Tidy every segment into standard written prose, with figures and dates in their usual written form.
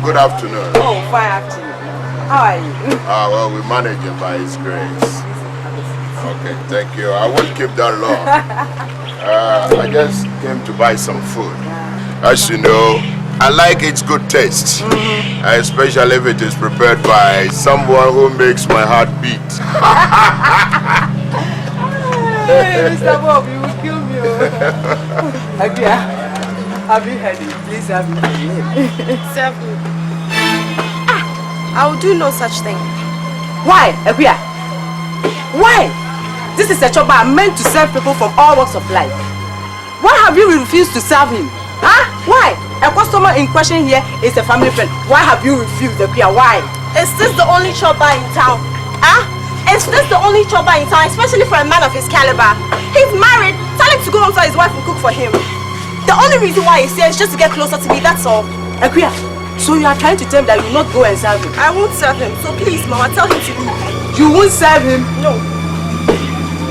Good afternoon. Oh, fine afternoon. How are you? Well, we manage it by His grace. Okay, thank you. I won't keep that long. I just came to buy some food. As you know, I like its good taste. Especially if it is prepared by someone who makes my heart beat. Hey, Mr. Bob, you will kill me. Akia, have you heard it? Please have me. Serve me. I will do no such thing. Why, Akia? Why? This is a job I'm meant to serve people from all walks of life. Why have you refused to serve him? Huh? Why? A customer in question here is a family friend. Why have you refused, Akia? Why? Is this the only chopper in town? Huh? Is this the only chopper in town, especially for a man of his caliber? He's married. Tell him to go home so his wife will cook for him. The only reason why he's here is just to get closer to me, that's all. Akia, so you are trying to tell him that you will not go and serve him? I won't serve him, so please, Mama, tell him to leave. You won't serve him? No.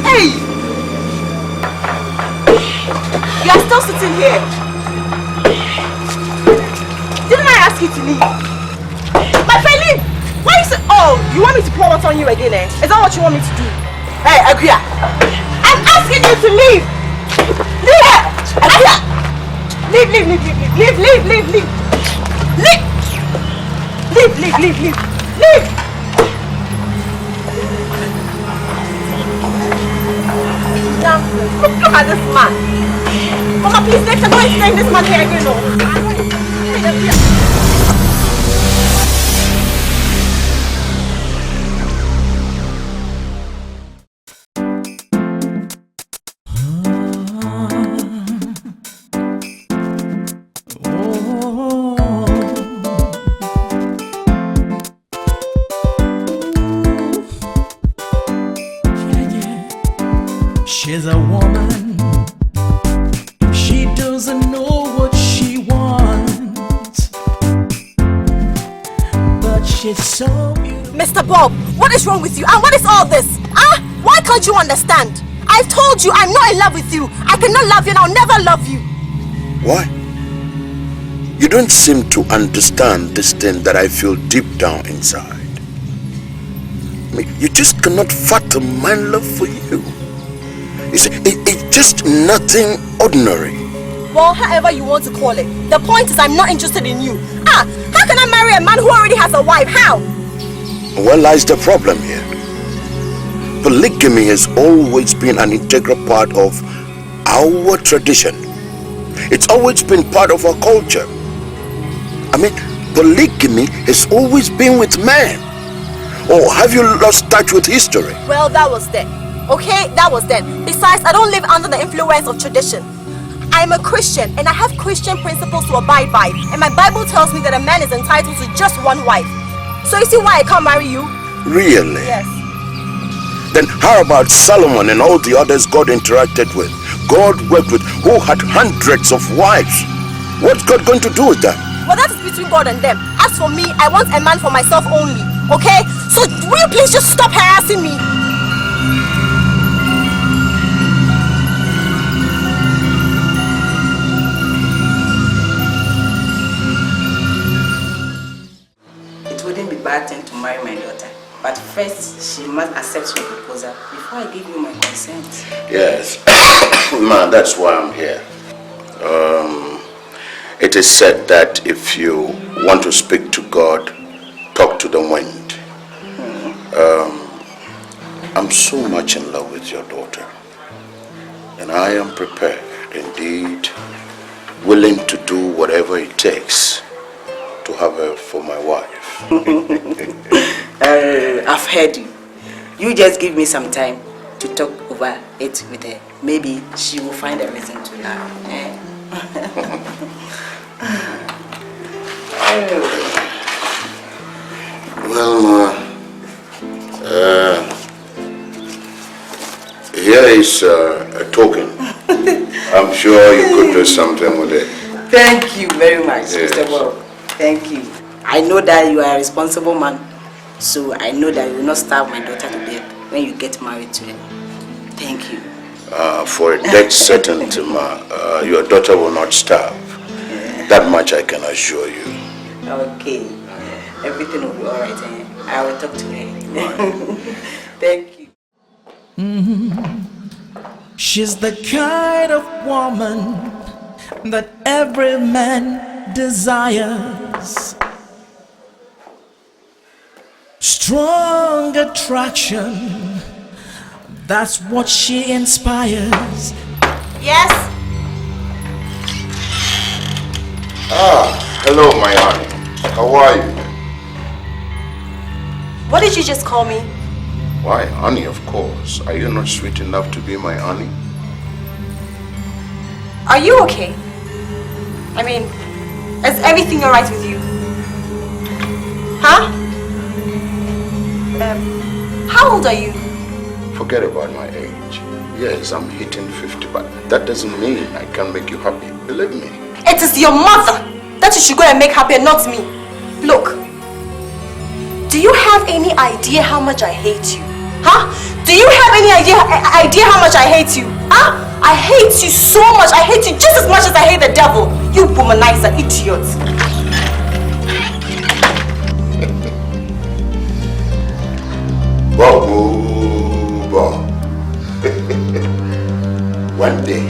Hey! You are still sitting here. Didn't I ask you to leave? My friend, leave! Why you say, oh, you want me to pour water on you again, eh? Is that what you want me to do? Hey, Akia! I'm asking you to leave! Leave! Akia! Leave! Leave! Now, look at this man. Mama, please, next time, don't explain this man here again, no. She's a woman. She doesn't know what she wants, but she's so beautiful. Mr. Bob, what is wrong with you? And what is all this? Why can't you understand? I've told you I'm not in love with you. I cannot love you and I'll never love you. Why? You don't seem to understand this thing that I feel deep down inside. I mean, you just cannot fathom my love for you. It's just nothing ordinary. Well, however you want to call it. The point is I'm not interested in you. How can I marry a man who already has a wife? How? Where lies the problem here? Polygamy has always been an integral part of our tradition. It's always been part of our culture. I mean, polygamy has always been with men. Or have you lost touch with history? Well, that was then. Okay, that was then. Besides, I don't live under the influence of tradition. I'm a Christian and I have Christian principles to abide by. And my Bible tells me that a man is entitled to just one wife. So you see why I can't marry you? Really? Yes. Then how about Solomon and all the others God interacted with? God worked with, who had hundreds of wives. What's God going to do with that? Well, that is between God and them. As for me, I want a man for myself only. Okay? So will you please just stop harassing me? Bad thing to marry my daughter, but first she must accept your proposal before I give you my consent. Yes, man, that's why I'm here. It is said that if you want to speak to God, talk to the wind. I'm so much in love with your daughter, and I am prepared, indeed, willing to do whatever it takes to have her for my wife. I've heard you. You just give me some time to talk over it with her. Maybe she will find a reason to laugh. Well, here is a token. I'm sure you could do something with it. Thank you very much, Yes. Mr. Bob. Thank you. I know that you are a responsible man, so I know that you will not starve my daughter to death when you get married to her. Thank you. For a dead certainty, ma, your daughter will not starve. Yeah. That much I can assure you. Okay. Everything will be alright. I will talk to her. Thank you. She's the kind of woman that every man desires. Strong attraction, that's what she inspires. Yes? Hello, my honey. How are you? What did you just call me? Why, honey, of course. Are you not sweet enough to be my honey? Are you okay? I mean, is everything alright with you? Huh? How old are you? Forget about my age. Yes, I'm hitting 50, but that doesn't mean I can't make you happy. Believe me. It is your mother that you should go and make happy and not me. Look, do you have any idea how much I hate you? Huh? Do you have any idea how much I hate you? Huh? I hate you so much. I hate you just as much as I hate the devil. You womanizer idiot. Bob. One day,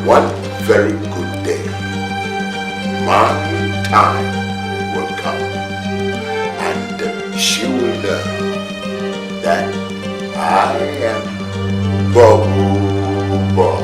one very good day, my time will come, and she will know that I am Bob. Bob.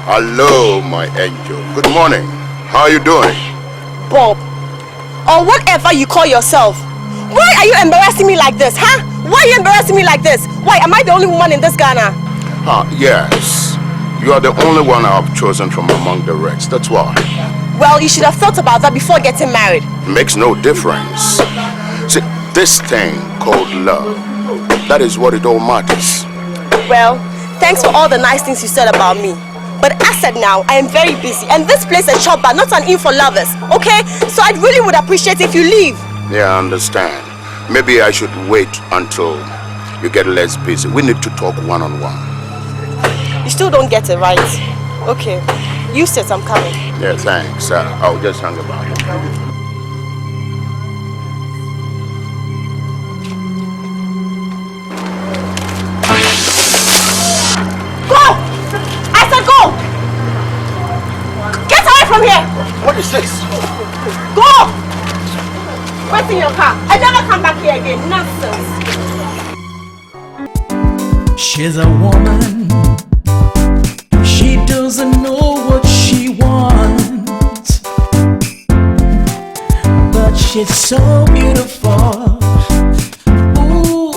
Hello, my angel. Good morning. How are you doing? Bob, or whatever you call yourself. Why are you embarrassing me like this, huh? Why are you embarrassing me like this? Why, am I the only woman in this Ghana? Yes. You are the only one I have chosen from among the rest. That's why. Well, you should have thought about that before getting married. Makes no difference. See, this thing called love, that is what it all matters. Well, thanks for all the nice things you said about me. But as said now, I am very busy, and this place is a shop bar, not an inn for lovers, okay? So I really would appreciate if you leave. Yeah, I understand. Maybe I should wait until you get less busy. We need to talk one-on-one. You still don't get it right. Okay, you said I'm coming. Yeah, thanks. I'll just hang about. Go! I said go! Get away from here! What is this? Go! Wait in your car. I never come back here again. Nonsense. She's a woman. She doesn't know what she wants, but she's so beautiful, ooh,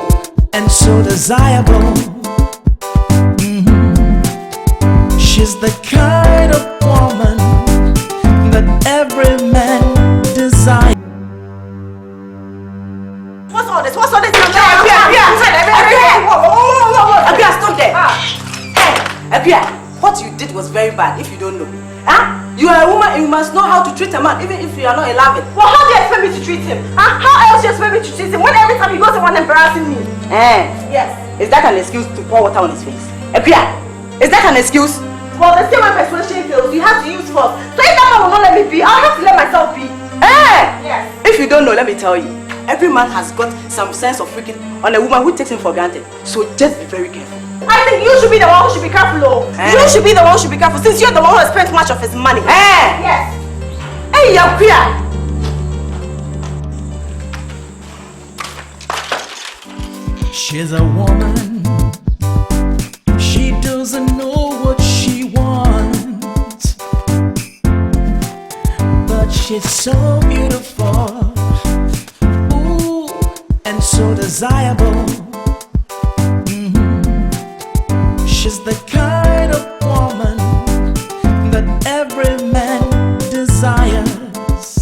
and so desirable. She's the kind of woman that every man desires. What's all this? What's all this? Abia, stop there. Abia, what you did was very bad if you don't know. Huh? You are a woman and you must know how to treat a man even if you are not 11. Well, how do you expect me to treat him? Huh? How else do you expect me to treat him when every time he goes around embarrassing me? Yes. Is that an excuse to pour water on his face? Abia, is that an excuse? Well, the same way persuasion fails, you have to use force. So if that man will not let me be, I'll have to let myself be. Yes. If you don't know, let me tell you. Every man has got some sense of freaking on a woman who takes him for granted. So just be very careful. I think you should be the one who should be careful, though. You should be the one who should be careful since you're the one who has spent much of his money. Yes. Hey, Yakuya! She's a woman. She doesn't know what she wants, but she's so beautiful, ooh, and so desirable. She's the kind of woman that every man desires.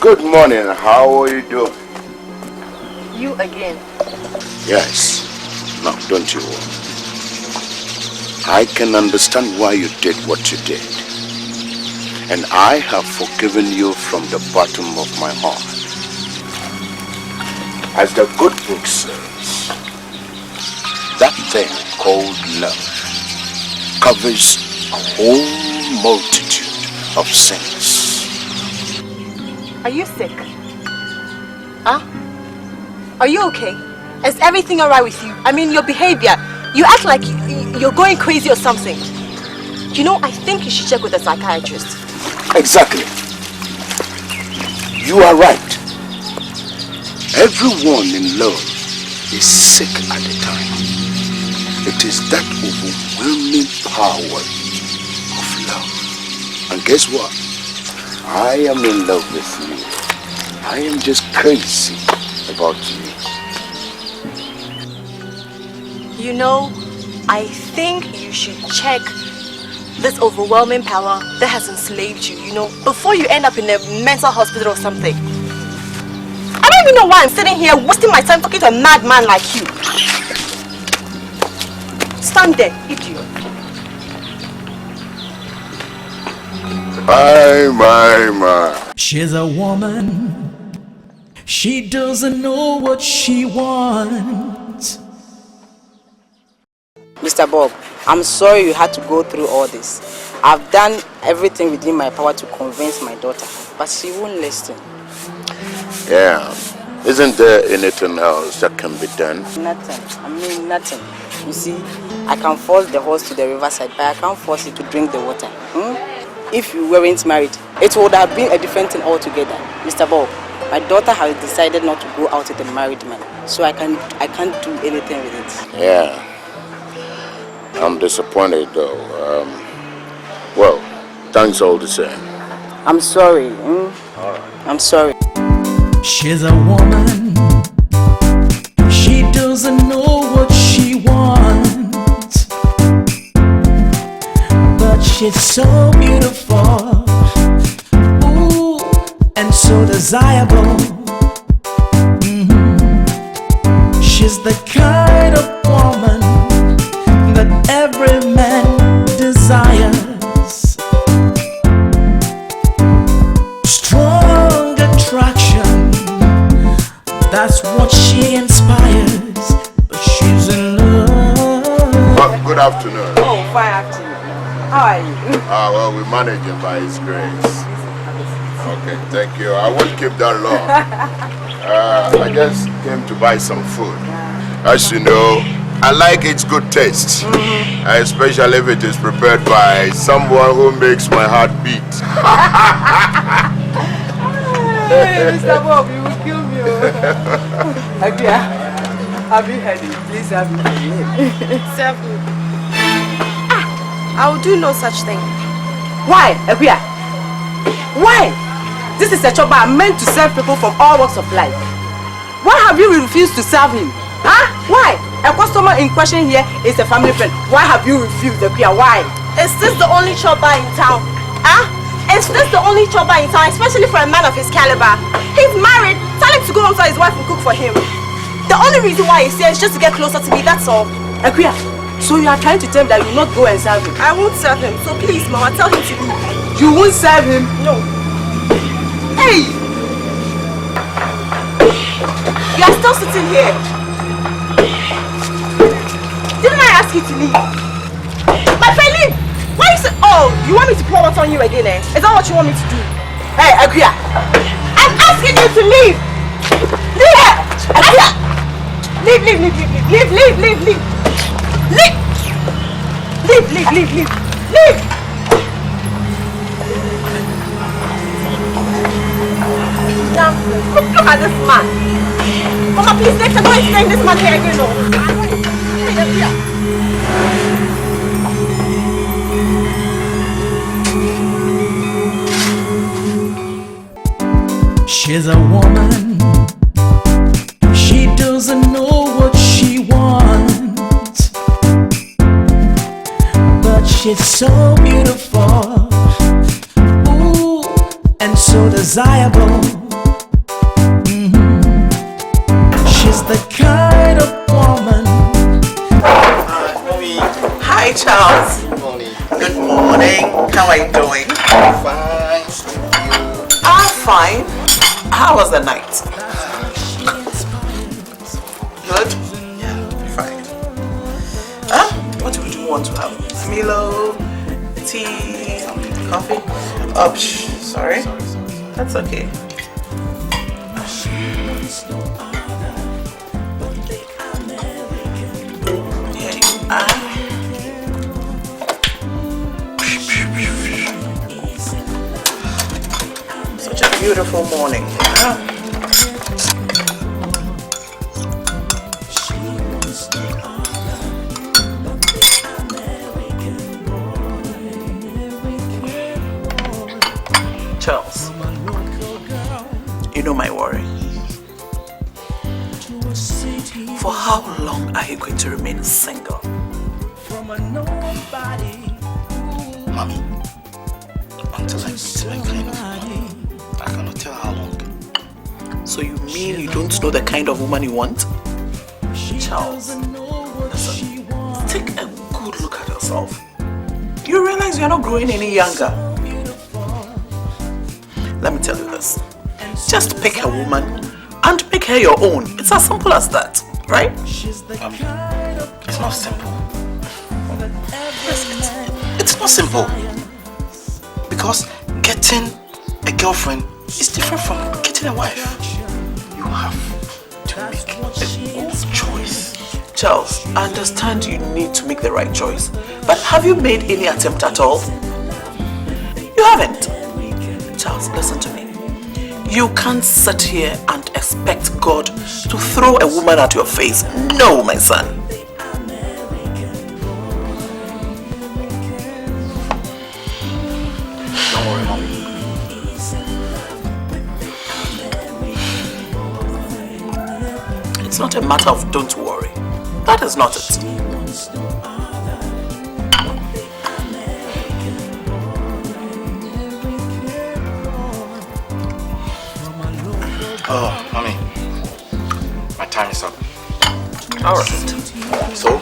Good morning. How are you doing? You again. Yes. Now, don't you worry. I can understand why you did what you did. And I have forgiven you from the bottom of my heart. As the good book says, that thing called love covers a whole multitude of sins. Are you sick? Huh? Are you okay? Is everything alright with you? I mean, your behavior. You act like you're going crazy or something. You know, I think you should check with a psychiatrist. Exactly. You are right. Everyone in love is sick at the time. It is that overwhelming power of love. And guess what? I am in love with you. I am just crazy about you. You know, I think you should check this overwhelming power that has enslaved you, you know, before you end up in a mental hospital or something. I don't even know why I'm sitting here wasting my time talking to a madman like you. Stand there, idiot. My. She's a woman. She doesn't know what she wants. Mr. Bob, I'm sorry you had to go through all this. I've done everything within my power to convince my daughter, but she won't listen. Yeah. Isn't there anything else that can be done? Nothing. I mean nothing. You see, I can force the horse to the riverside, but I can't force it to drink the water. If you weren't married, it would have been a different thing altogether. Mr. Bob, my daughter has decided not to go out with a married man, so I can't do anything with it. Yeah. I'm disappointed though. Well, thanks all the same. I'm sorry. I'm sorry. She's a woman. She doesn't know what she wants, but she's so beautiful, ooh, and so desirable. She's the kind of woman that every man desires. Strong attraction, that's what she inspires. But she's in love. Well, good afternoon. Oh, fine afternoon. How are you? Well, we manage it by His grace. Okay, thank you. I won't keep that long. I just came to buy some food. As you know, I like its good taste, especially if it is prepared by someone who makes my heart beat. Hey, Mr. Bob, you will kill me. Agia, have you heard it? Please have me name. Serve me. I will do no such thing. Why, Agia? Why? This is a job I'm meant to serve people from all walks of life. Why have you refused to serve him? Huh? Why? A customer in question here is a family friend. Why have you refused, Agia? Why? Is this the only chopper in town? Huh? Is this the only chopper in town, especially for a man of his caliber? He's married. Tell him to go home so his wife will cook for him. The only reason why he's here is just to get closer to me, that's all. Agia, so you are trying to tell him that you will not go and serve him? I won't serve him, so please, Mama, tell him to leave. You won't serve him? No. Hey! You are still sitting here. Didn't I ask you to leave? My friend, leave! Why you say, oh, you want me to pour water on you again, eh? Is that what you want me to do? Hey, Agia! I'm asking you to leave! Leave! Agia! Leave, leave, leave, leave, leave, leave, leave, leave! Leave! Leave, leave, leave, leave! Leave! Now, look at this man! Mama, please, next time, don't explain this man here again, no! Hey, Agia! She's a woman. She doesn't know what she wants, she's so beautiful, ooh, and so desirable. She's the kind of woman. Mommy. Hi, Charles. Morning. Good morning. How are you doing? Fine. I'm fine. How was the night? Good? Yeah, fine. What would you want to have? Milo, tea, coffee? Oh, sorry. That's okay. Here you are. Such a beautiful morning. Charles, you know my worry. For how long are you going to remain single? Mommy, until I meet my kind of woman. I cannot tell how long. So you mean you don't know the kind of woman you want? Charles, listen, take a good look at yourself. You realize you're not growing any younger. Let me tell you this. Just pick a woman and make her your own. It's as simple as that, right? It's not simple. It's not simple. Because getting a girlfriend is different from getting a wife. You have to make a good choice. Charles, I understand you need to make the right choice. But have you made any attempt at all? You haven't. Charles, listen to me. You can't sit here and expect God to throw a woman at your face. No, my son. Don't worry, Mommy. It's not a matter of don't worry. That is not it. Oh, Mommy. My time is up. Alright. So,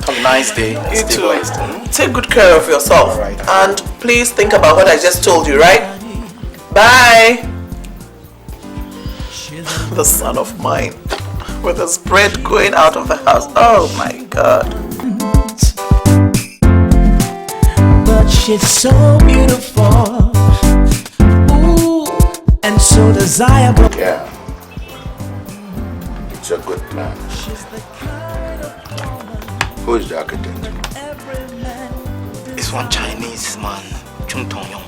have a nice day. You Stay too. blessed. Take good care of yourself. Alright. And please think about what I just told you, right? Bye. The son of mine with his bread going out of the house. Oh my God. But she's so beautiful, ooh, and so desirable. Yeah. It's a good plan. Who is the architect? It's one Chinese man, Chung Tong Yong.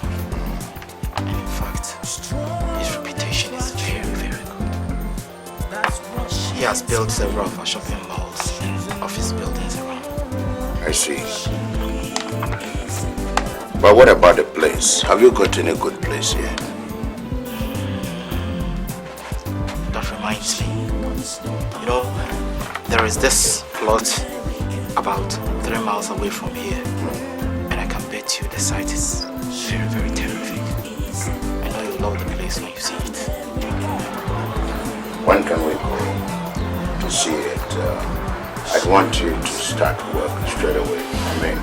And in fact, his reputation is very, very good. He has built several of our shopping malls and office buildings around. I see. But what about the place? Have you gotten a good place here? That reminds me. You know, there is this plot about 3 miles away from here. And I can bet you the site is very, very terrific. I know you'll love the place when you see it. When can we go to see it? I'd want you to start work straight away. I mean,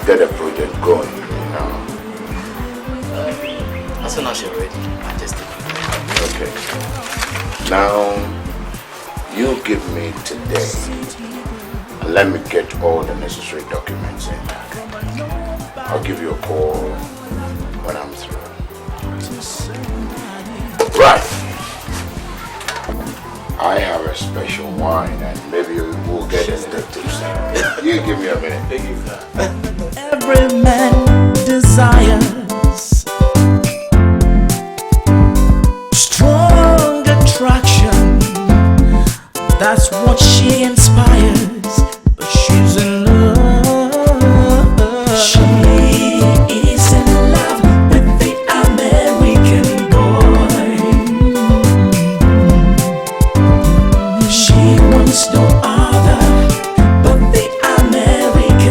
get a project going, you know. As soon as you're ready, I just take it. Okay. Now, you give me today, and let me get all the necessary documents in. I'll give you a call when I'm through. Right. I have a special wine, and maybe we'll get a little tipsy. You give me a minute. Every man desires strong attraction. That's what she inspires. But she's in love. She is in love with the American boy. She wants no other but the American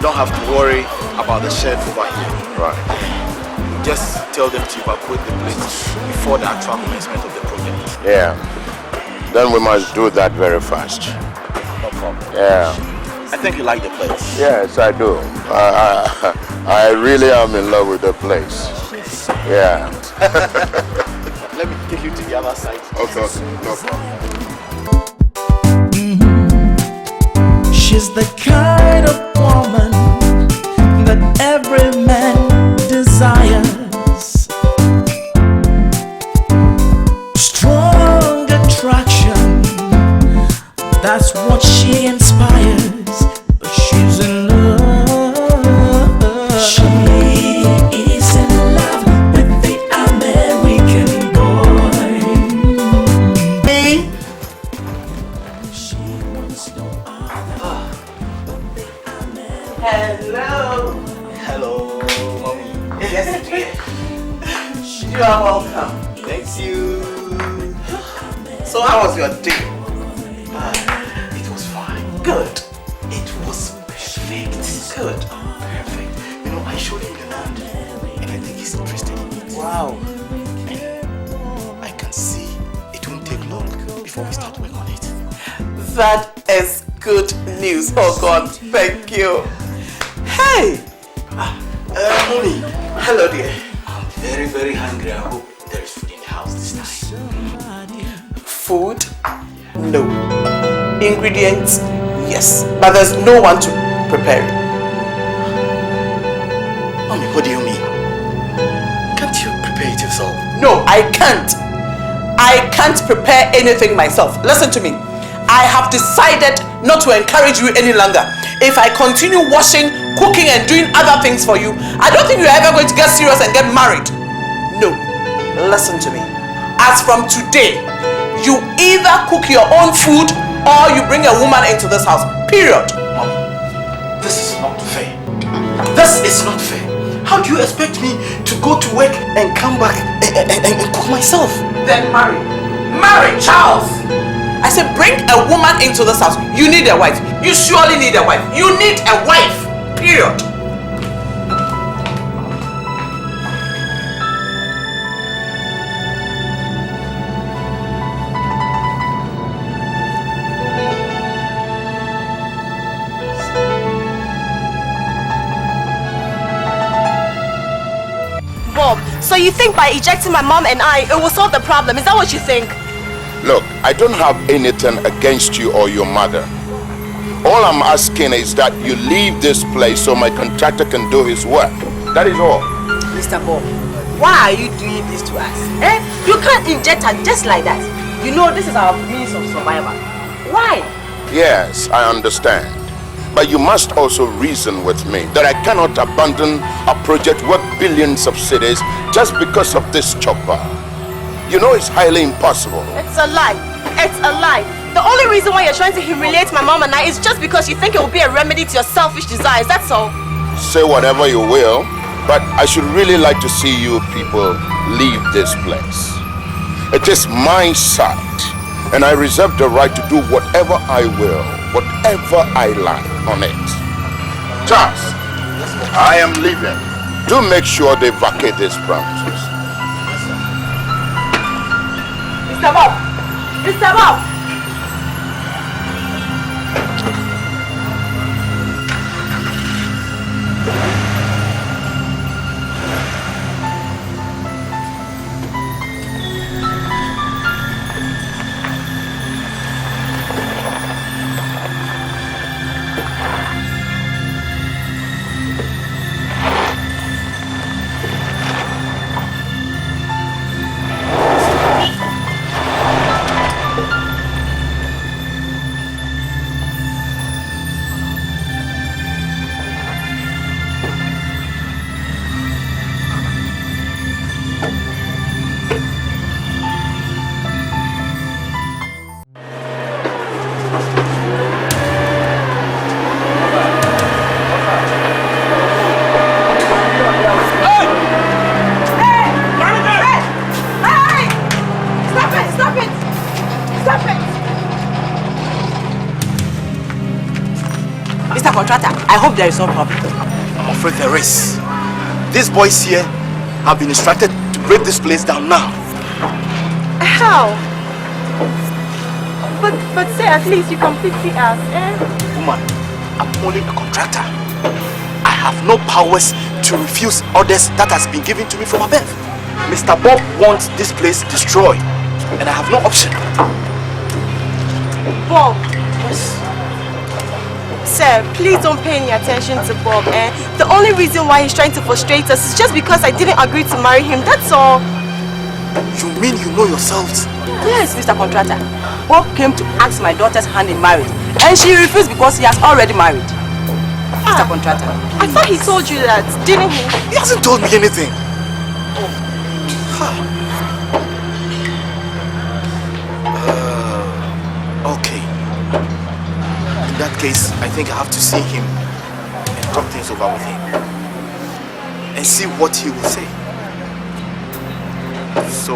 don't have to worry about the shed over here. Right. Just tell them to evacuate the place before the actual commencement of the project. Yeah. Then we must do that very fast. No problem. Yeah. I think you like the place. Yes, I do. I really am in love with the place. Yeah. Let me take you to the other side. Okay, no problem. She's the kind of woman that every man desires. Strong attraction, that's what she inspires. But she's in love. She is in love with the American boy. Me? Hello, mommy. Yes, dear. You are welcome. Thank you. So how was your day? It was fine. Good. It was perfect. Good. Perfect. You know, I showed him the land, and I think he's interested in it. Wow. I can see it won't take long before we start work on it. That is good news. Oh God, thank you. Hey! Mommy, Hello dear. I'm very, very hungry. I hope there is food in the house this time. Food? No. Ingredients? Yes. But there's no one to prepare it. Mommy, what do you mean? Can't you prepare it yourself? No, I can't. I can't prepare anything myself. Listen to me. I have decided not to encourage you any longer. If I continue washing, cooking and doing other things for you, I don't think you're ever going to get serious and get married. No. Listen to me. As from today, you either cook your own food or you bring a woman into this house. Period. Mommy, this is not fair. This is not fair. How do you expect me to go to work and come back and cook myself? Then marry. Marry, Charles! I said bring a woman into this house. You need a wife. You surely need a wife. You need a wife. Period. Bob, so you think by ejecting my mom and I, it will solve the problem? Is that what you think? Look, I don't have anything against you or your mother. All I'm asking is that you leave this place so my contractor can do his work. That is all. Mr. Bob, why are you doing this to us? Eh? You can't inject her just like that. You know this is our means of survival. Why? Yes, I understand. But you must also reason with me that I cannot abandon a project worth billions of cedis just because of this chopper. You know it's highly impossible. It's a lie. It's a lie. The only reason why you're trying to humiliate my mom and I is just because you think it will be a remedy to your selfish desires. That's all. Say whatever you will, but I should really like to see you people leave this place. It is my site, and I reserve the right to do whatever I will, whatever I like on it. Charles, I am leaving. Do make sure they vacate these premises. Mr. Bob! Mr. Bob! Contractor, I hope there is no problem. I'm afraid there is. These boys here have been instructed to break this place down now. How? But say at least you completely ask, eh? Woman, I'm only a contractor. I have no powers to refuse orders that has been given to me from above. Mr. Bob wants this place destroyed, and I have no option. Bob. Yes. Sir, please don't pay any attention to Bob, eh? The only reason why he's trying to frustrate us is just because I didn't agree to marry him, that's all. You mean you know yourselves? Yes, Mr. Contractor. Bob came to ask my daughter's hand in marriage, and she refused because he has already married. Mr. Contractor. I thought he told you that, didn't he? He hasn't told me anything. Okay. In that case, I think I have to see him and talk things over with him and see what he will say. So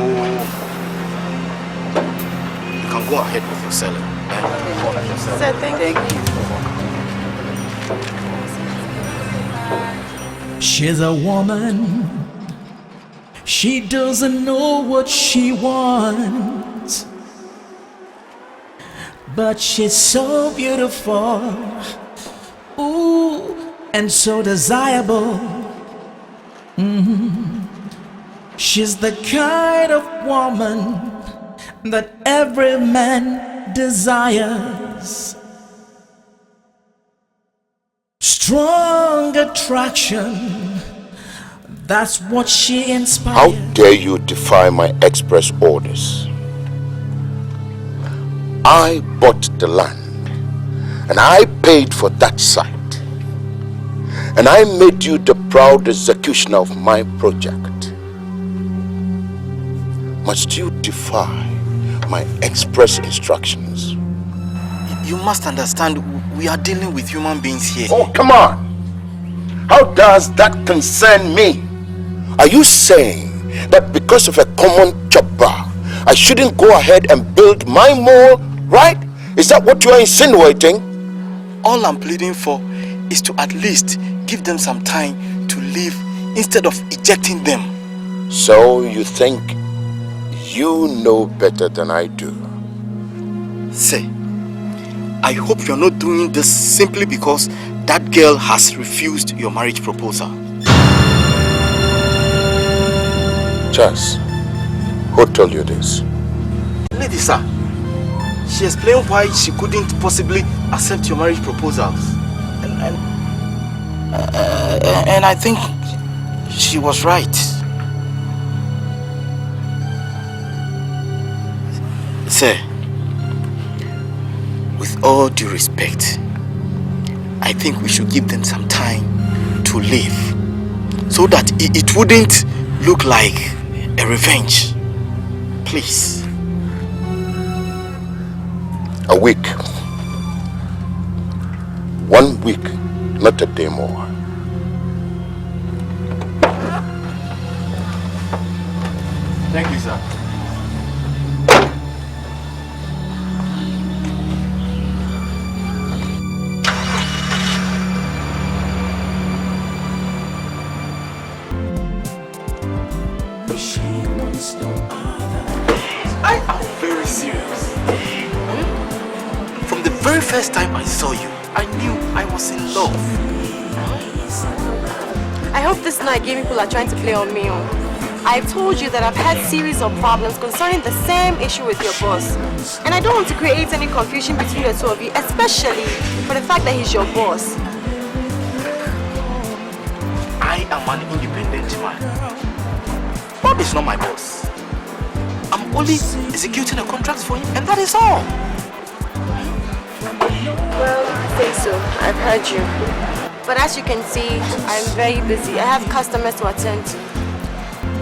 you can go ahead with your selling. Sir, thank you. She's a woman. She doesn't know what she wants, but she's so beautiful, ooh, and so desirable. She's the kind of woman that every man desires. Strong attraction, that's what she inspires. How dare you defy my express orders? I bought the land and I paid for that site, and I made you the proud executioner of my project. Must you defy my express instructions? You must understand, we are dealing with human beings here. Oh, come on! How does that concern me? Are you saying that because of a common chopper, I shouldn't go ahead and build my mall, right? Is that what you are insinuating? All I'm pleading for is to at least give them some time to live instead of ejecting them. So you think you know better than I do? Say, I hope you're not doing this simply because that girl has refused your marriage proposal. Chas, who told you this? Lady sir, she explained why she couldn't possibly accept your marriage proposals. And I think she was right. Sir, with all due respect, I think we should give them some time to live so that it wouldn't look like a revenge. Please. A week. 1 week, not a day more. Thank you, sir. I am very serious. From the very first time I saw you, I knew I was in love. I hope this night gay people are trying to play on me. I've told you that I've had series of problems concerning the same issue with your boss. And I don't want to create any confusion between the two of you, especially for the fact that he's your boss. I am an independent man. Bob is not my boss. I'm only executing a contract for him, and that is all. Well, say so. I've heard you. But as you can see, I'm very busy. I have customers to attend to.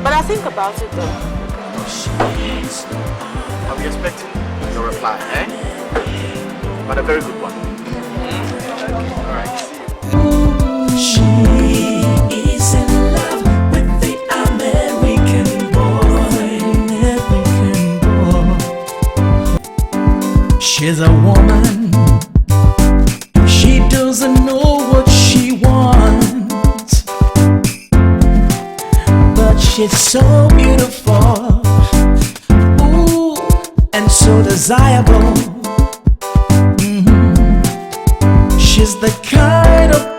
But I'll think about it though. I'll be expecting your reply, eh? But a very good one. Alright. She is in love with the American boy. She's a woman. She doesn't know so beautiful, ooh, and so desirable. She's the kind of